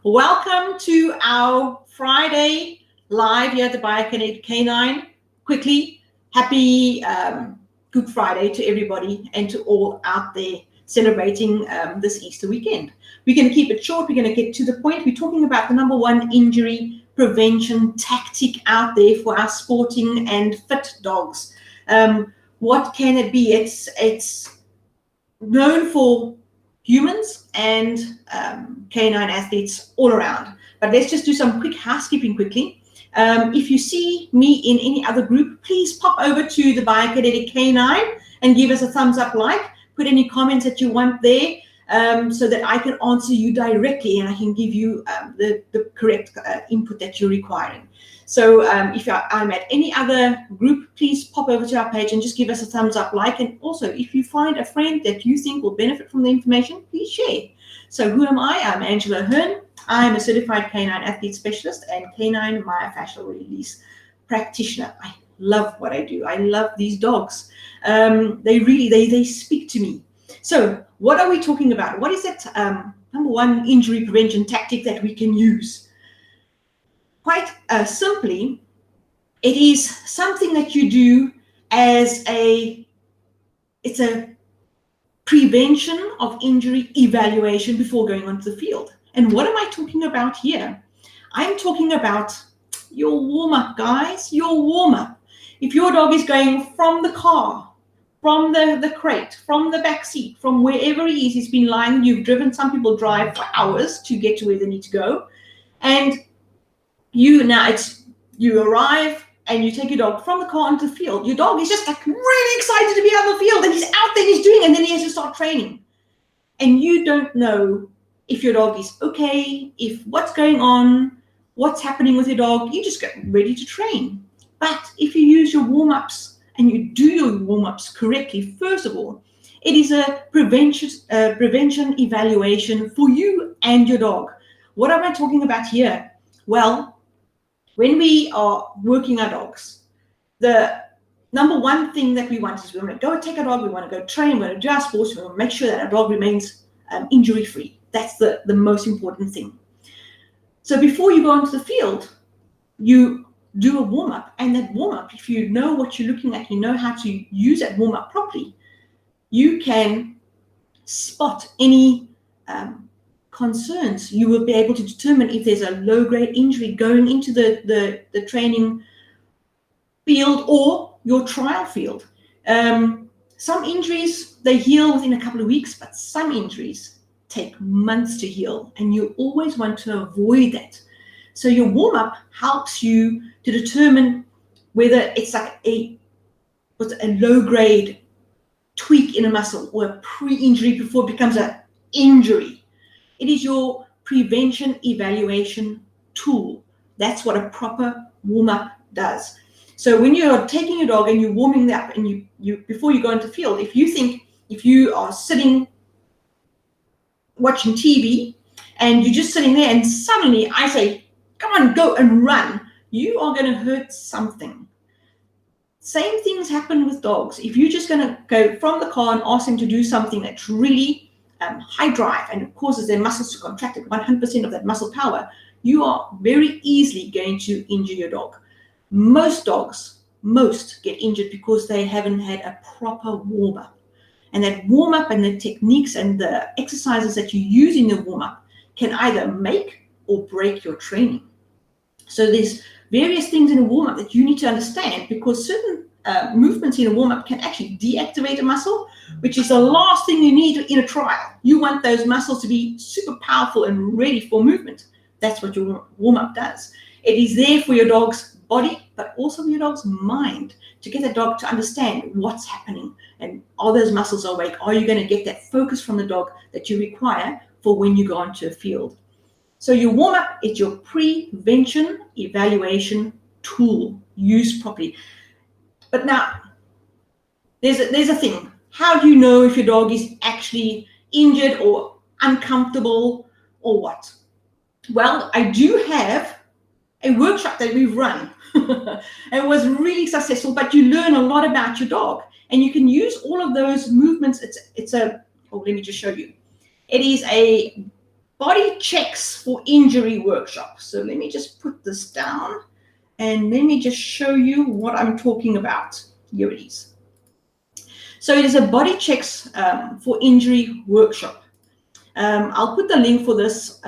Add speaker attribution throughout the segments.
Speaker 1: Welcome to our Friday live here at the Biokinetic Canine. Quickly, happy Good Friday to everybody and to all out there celebrating this Easter weekend. We're going to keep it short. We're going to get to the point. We're talking about the number one injury prevention tactic out there for our sporting and fit dogs. What can it be? It's known for humans and canine athletes all around. But let's just do some quick housekeeping quickly. If you see me in any other group, please pop over to the Biokinetic Canine and give us a thumbs up, put any comments that you want there so that I can answer you directly and I can give you the correct input that you're requiring. So if I'm at any other group, please pop over to our page and just give us a thumbs up, and also if you find a friend that you think will benefit from the information, please share. So who am I? I'm Angela Hearn. I'm a certified canine athlete specialist and canine myofascial release practitioner. I love what I do. I love these dogs. They speak to me. So what are we talking about? What is that number one injury prevention tactic that we can use? Quite simply, it is something that you do it's a prevention of injury evaluation before going onto the field. And what am I talking about here? I'm talking about your warm-up, guys, your warm-up. If your dog is going from the car, from the crate, from the back seat, from wherever he is, he's been lying, you've driven, some people drive for hours to get to where they need to go. And you arrive and you take your dog from the car onto the field. Your dog is just like really excited to be on the field and he's out there, he's doing, and then he has to start training. And you don't know if your dog is okay, if what's going on, what's happening with your dog. You just get ready to train. But if you use your warm-ups and you do your warm-ups correctly, first of all, it is a prevention evaluation for you and your dog. What am I talking about here? Well, when we are working our dogs, the number one thing that we want is we want to go take a dog, we want to go train, we want to do our sports, we want to make sure that our dog remains injury-free. That's the most important thing. So before you go onto the field, you do a warm-up, and that warm-up, if you know what you're looking at, you know how to use that warm-up properly, you can spot any concerns. You will be able to determine if there's a low-grade injury going into the training field or your trial field. Some injuries, they heal within a couple of weeks, but some injuries take months to heal, and you always want to avoid that. So your warm-up helps you to determine whether it's like a low-grade tweak in a muscle or a pre-injury before it becomes an injury. It is your prevention evaluation tool. That's what a proper warm-up does. So when you're taking your dog and you're warming up, and you before you go into the field, if you are sitting watching TV and you're just sitting there and suddenly I say, come on, go and run, you are going to hurt something. Same things happen with dogs. If you're just going to go from the car and ask them to do something that's really high drive and it causes their muscles to contract at 100% of that muscle power, you are very easily going to injure your dog. Most dogs get injured because they haven't had a proper warm-up. And that warm-up and the techniques and the exercises that you use in the warm-up can either make or break your training. So there's various things in a warm-up that you need to understand, because certain movements in a warm-up can actually deactivate a muscle, which is the last thing you need in a trial. You want those muscles to be super powerful and ready for movement. That's what your warm-up does. It is there for your dog's body, but also for your dog's mind, to get the dog to understand what's happening and are those muscles awake? Are you going to get that focus from the dog that you require for when you go onto a field? So your warm-up is your prevention evaluation tool, used properly. But now, there's a thing. How do you know if your dog is actually injured or uncomfortable or what? Well, I do have a workshop that we've run. It was really successful, but you learn a lot about your dog. And you can use all of those movements. Let me just show you. It is a body checks for injury workshop. So let me just put this down and let me just show you what I'm talking about. Here it is. So it is a body checks for injury workshop. I'll put the link for this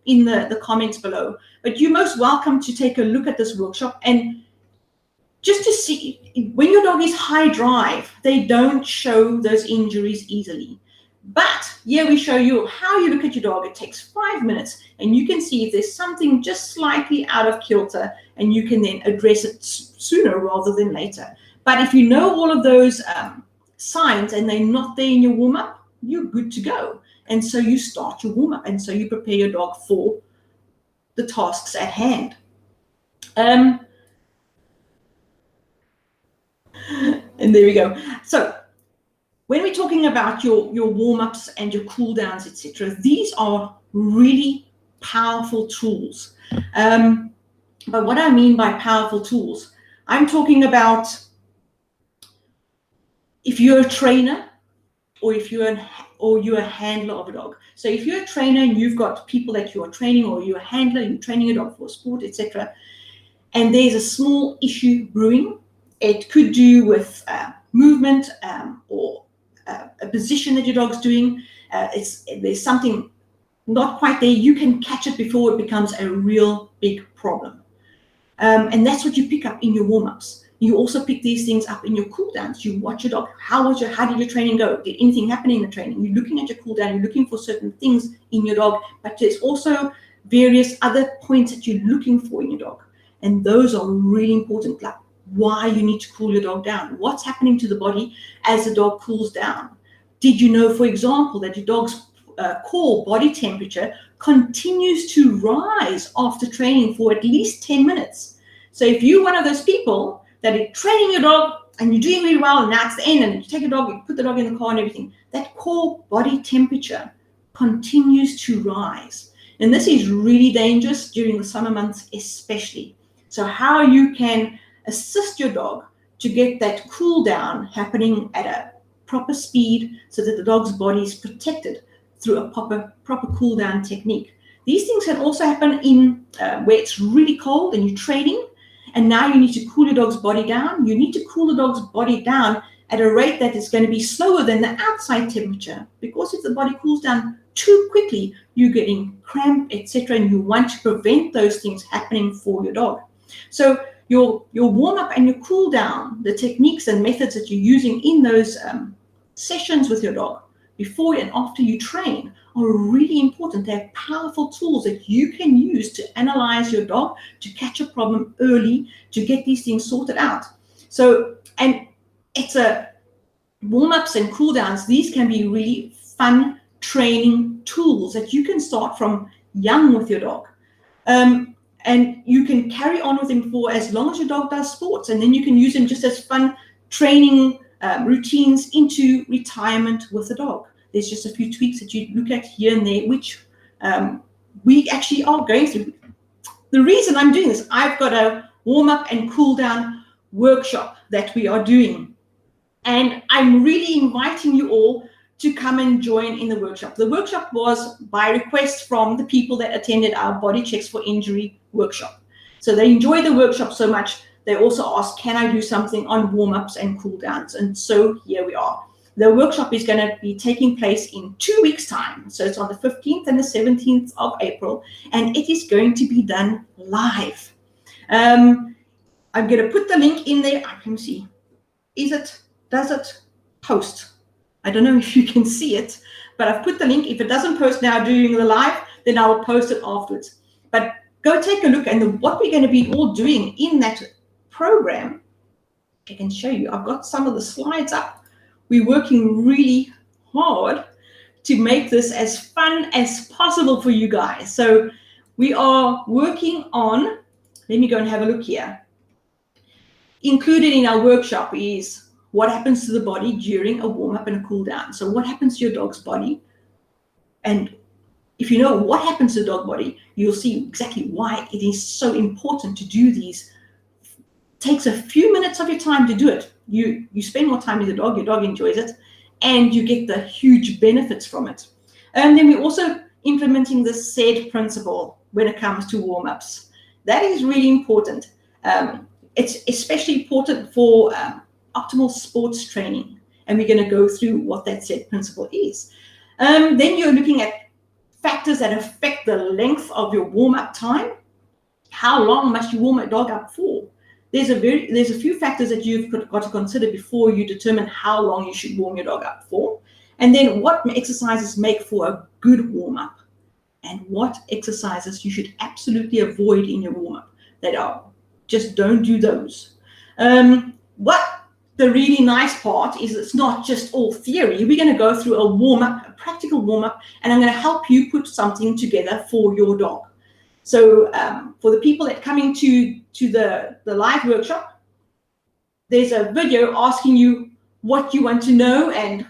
Speaker 1: in the comments below, but you're most welcome to take a look at this workshop and just to see when your dog is high drive, they don't show those injuries easily. But here we show you how you look at your dog. It takes 5 minutes and you can see if there's something just slightly out of kilter and you can then address it sooner rather than later. But if you know all of those signs and they're not there in your warm-up, you're good to go. And so you start your warm-up and so you prepare your dog for the tasks at hand. And there we go. So when we're talking about your warm-ups and your cool-downs, etc., these are really powerful tools. But what I mean by powerful tools, I'm talking about if you're a trainer or if you're a handler of a dog. So if you're a trainer and you've got people that you are training, or you're a handler, you're training a dog for a sport, etc., and there's a small issue brewing, it could do with movement or a position that your dog's doing. There's something not quite there. You can catch it before it becomes a real big problem. And that's what you pick up in your warm-ups. You also pick these things up in your cool downs. You watch your dog. How did your training go? Did anything happen in the training? You're looking at your cool down. You're looking for certain things in your dog, but there's also various other points that you're looking for in your dog. And those are really important, like why you need to cool your dog down. What's happening to the body as the dog cools down? Did you know, for example, that your dog's core body temperature continues to rise after training for at least 10 minutes? So if you're one of those people that are training your dog and you're doing really well, and now it's the end, and you take your dog, you put the dog in the car and everything, that core body temperature continues to rise. And this is really dangerous during the summer months especially. So how you can assist your dog to get that cool down happening at a proper speed so that the dog's body is protected through a proper cool down technique. These things can also happen in where it's really cold and you're training, and now you need to cool your dog's body down. You need to cool the dog's body down at a rate that is going to be slower than the outside temperature, because if the body cools down too quickly, you're getting cramp, etc., and you want to prevent those things happening for your dog. So your warm-up and your cool down, the techniques and methods that you're using in those sessions with your dog before and after you train are really important. They're powerful tools that you can use to analyze your dog, to catch a problem early, to get these things sorted out. So, and it's a warm-ups and cool downs. These can be really fun training tools that you can start from young with your dog. And you can carry on with them for as long as your dog does sports, and then you can use them just as fun training routines into retirement with the dog. There's just a few tweaks that you look at here and there, which we actually are going through. The reason I'm doing this, I've got a warm-up and cool-down workshop that we are doing, and I'm really inviting you all to come and join in the workshop. The workshop was by request from the people that attended our Body Checks for Injury workshop. So they enjoyed the workshop so much, they also asked, can I do something on warm-ups and cool-downs? And so here we are. The workshop is going to be taking place in 2 weeks' time. So it's on the 15th and the 17th of April, and it is going to be done live. I'm going to put the link in there. I can see. Does it post? I don't know if you can see it, but I've put the link. If it doesn't post now during the live, then I will post it afterwards. But go take a look, and what we're going to be all doing in that program, I can show you. I've got some of the slides up. We're working really hard to make this as fun as possible for you guys. So we are working on, let me go and have a look here. Included in our workshop is what happens to the body during a warm-up and a cool-down. So what happens to your dog's body? And if you know what happens to the dog body, you'll see exactly why it is so important to do these. It takes a few minutes of your time to do it. You spend more time with your dog enjoys it, and you get the huge benefits from it. And then we're also implementing the SAID principle when it comes to warm-ups. That is really important. It's especially important for optimal sports training, and we're going to go through what that SAID principle is. Then you're looking at factors that affect the length of your warm-up time. How long must you warm a dog up for? There's a few factors that you've got to consider before you determine how long you should warm your dog up for. And then what exercises make for a good warm-up, and what exercises you should absolutely avoid in your warm-up that are just don't do those. What the really nice part is, it's not just all theory. We're going to go through a warm-up, a practical warm-up, and I'm going to help you put something together for your dog. So for the people that come into the live workshop, there's a video asking you what you want to know and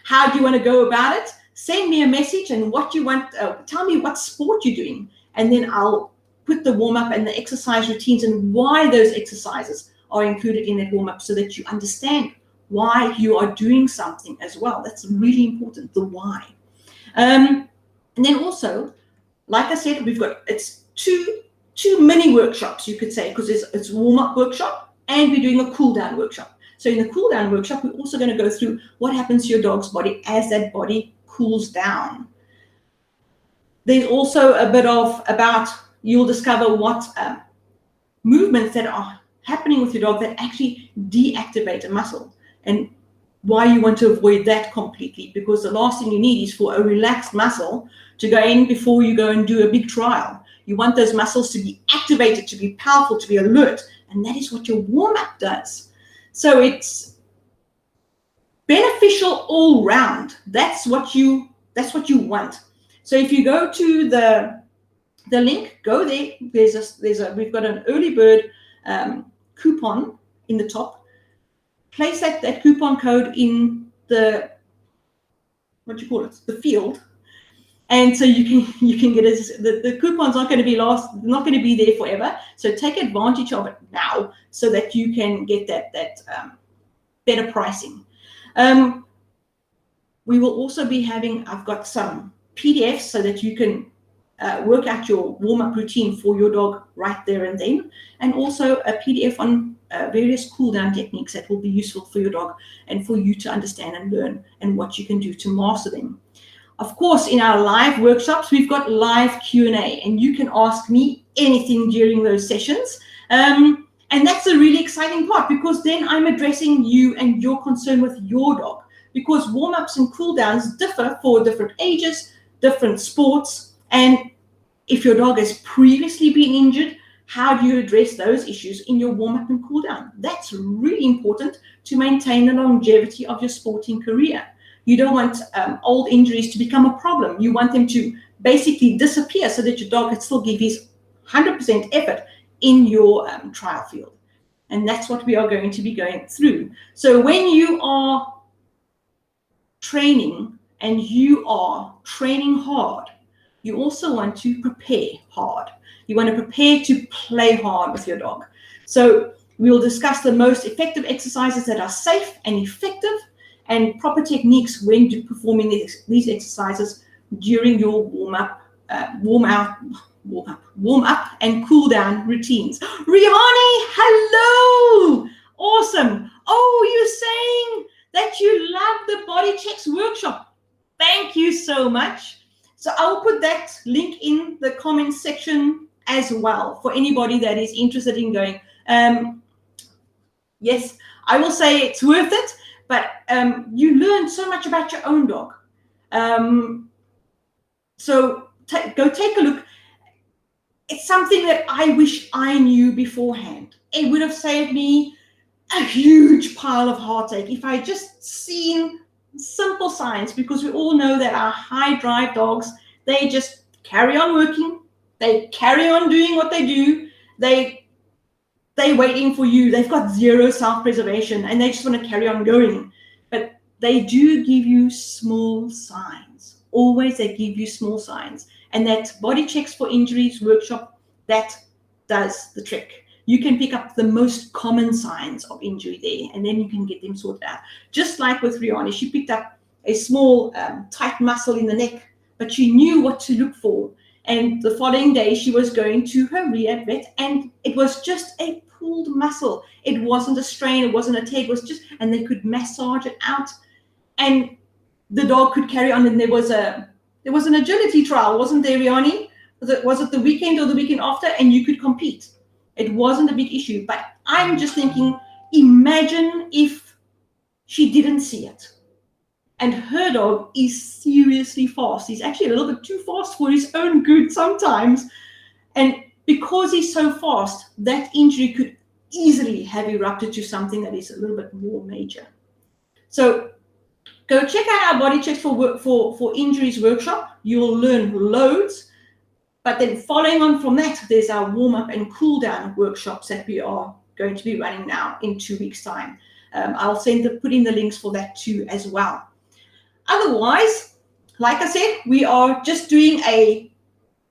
Speaker 1: how do you want to go about it. Send me a message and what you want. Tell me what sport you're doing, and then I'll put the warm-up and the exercise routines and why those exercises are included in that warm-up, so that you understand why you are doing something as well. That's really important, the why. And then also, like I said, it's two mini workshops, you could say, because it's a warm-up workshop and we're doing a cool-down workshop. So in the cool-down workshop, we're also going to go through what happens to your dog's body as that body cools down. There's also a bit about you'll discover what movements that are happening with your dog that actually deactivate a muscle, and why you want to avoid that completely, because the last thing you need is for a relaxed muscle to go in before you go and do a big trial. You want those muscles to be activated, to be powerful, to be alert, and that is what your warm-up does. So it's beneficial all round. That's what you want. So if you go to the link, go there. We've got an early bird coupon in the top. Place that coupon code in the the field, and so you can get it. The coupon's not going to be not going to be there forever. So take advantage of it now, so that you can get that better pricing. We will also be having, I've got some PDFs so that you can work out your warm-up routine for your dog right there and then, and also a PDF on various cool-down techniques that will be useful for your dog and for you to understand and learn, and what you can do to master them. Of course, in our live workshops, we've got live Q&A, and you can ask me anything during those sessions. And that's a really exciting part, because then I'm addressing you and your concern with your dog, because warm-ups and cool-downs differ for different ages, different sports. And if your dog has previously been injured, how do you address those issues in your warm-up and cool-down? That's really important to maintain the longevity of your sporting career. You don't want old injuries to become a problem. You want them to basically disappear, so that your dog can still give his 100% effort in your trial field. And that's what we are going to be going through. So when you are training and you are training hard, you also want to prepare hard. You want to prepare to play hard with your dog. So we'll discuss the most effective exercises that are safe and effective, and proper techniques when performing these exercises during your warm up and cool down routines. Rihani, hello! Awesome. Oh, you're saying that you love the Body Checks workshop. Thank you so much. So I'll put that link in the comments section as well for anybody that is interested in going. Yes, I will say it's worth it, but you learn so much about your own dog. So go take a look. It's something that I wish I knew beforehand. It would have saved me a huge pile of heartache if I just seen simple signs, because we all know that our high drive dogs, they just carry on working, they carry on doing what they do, they waiting for you, they've got zero self-preservation, and they just want to carry on going. But they do give you small signs. Always they give you small signs. And that Body Checks for Injuries workshop, that does the trick. You can pick up the most common signs of injury there, and then you can get them sorted out. Just like with Rihanna, she picked up a small tight muscle in the neck but she knew what to look for. And the following day, she was going to her rehab vet, and it was just a pulled muscle. It wasn't a strain, it wasn't a tear, it was just, and they could massage it out, and the dog could carry on. And there was an agility trial, wasn't there, Riani? Was it the weekend or the weekend after? And you could compete. It wasn't a big issue. But I'm just thinking, imagine if she didn't see it. And her dog is seriously fast. He's actually a little bit too fast for his own good sometimes. And because he's so fast, that injury could easily have erupted to something that is a little bit more major. So go check out our Body Checks for Injuries workshop. You'll learn loads. But then following on from that, there's our warm-up and cool-down workshops that we are going to be running now in 2 weeks' time. I'll put in the links for that too as well. Otherwise, like I said, we are just doing a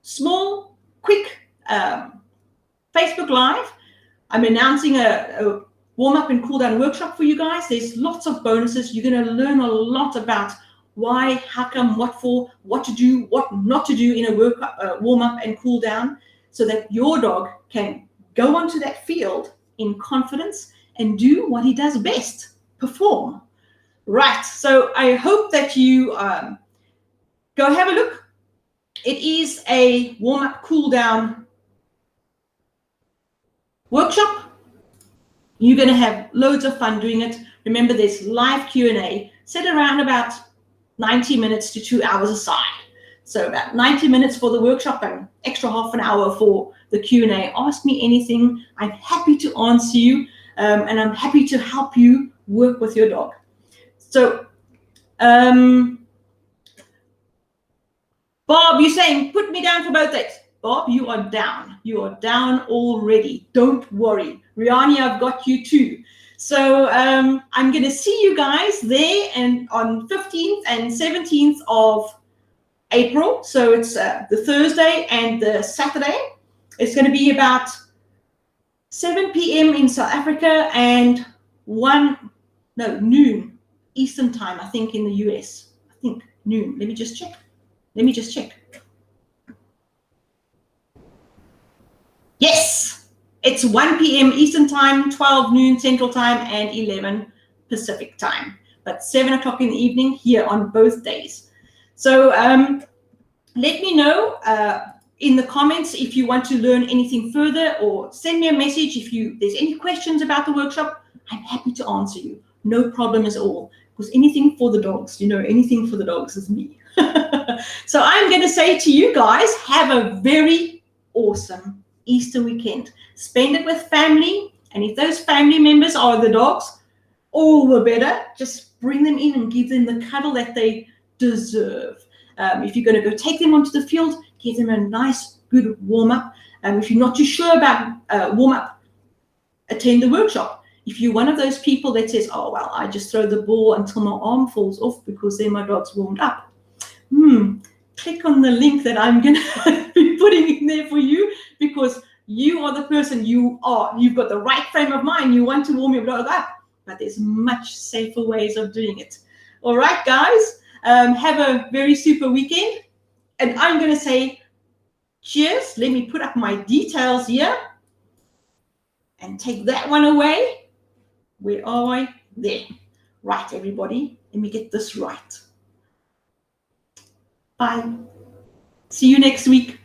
Speaker 1: small, quick Facebook Live. I'm announcing a warm-up and cool-down workshop for you guys. There's lots of bonuses. You're going to learn a lot about why, how come, what for, what to do, what not to do in a warm-up and cool-down, so that your dog can go onto that field in confidence and do what he does best, perform. Right, so I hope that you go have a look. It is a warm-up, cool-down workshop. You're going to have loads of fun doing it. Remember, there's live Q&A. Set around about 90 minutes to 2 hours aside. So about 90 minutes for the workshop and extra half an hour for the Q&A. Ask me anything. I'm happy to answer you, and I'm happy to help you work with your dog. So, Bob, you're saying, put me down for both days. Bob, you are down. You are down already. Don't worry. Riani, I've got you too. So I'm going to see you guys there and on 15th and 17th of April. So it's the Thursday and the Saturday. It's going to be about 7 p.m. in South Africa and noon Eastern time, I think, in the US. I think noon. Let me just check. Yes, it's 1 p.m. Eastern time, 12 noon Central time, and 11 Pacific time. But 7 o'clock in the evening here on both days. So let me know in the comments if you want to learn anything further, or send me a message if there's any questions about the workshop. I'm happy to answer you. No problem at all. Because anything for the dogs, anything for the dogs is me. So I'm going to say to you guys, have a very awesome Easter weekend. Spend it with family, and if those family members are the dogs, all the better. Just bring them in and give them the cuddle that they deserve. If you're going to go take them onto the field, give them a nice, good warm-up. If you're not too sure about warm-up, attend the workshop. If you're one of those people that says, oh, well, I just throw the ball until my arm falls off because then my dog's warmed up. Click on the link that I'm going to be putting in there for you, because you are the person you are. You've got the right frame of mind. You want to warm your dog up, but there's much safer ways of doing it. All right, guys, have a very super weekend. And I'm going to say cheers. Let me put up my details here and take that one away. Where are I? There. Right, everybody. Let me get this right. Bye. See you next week.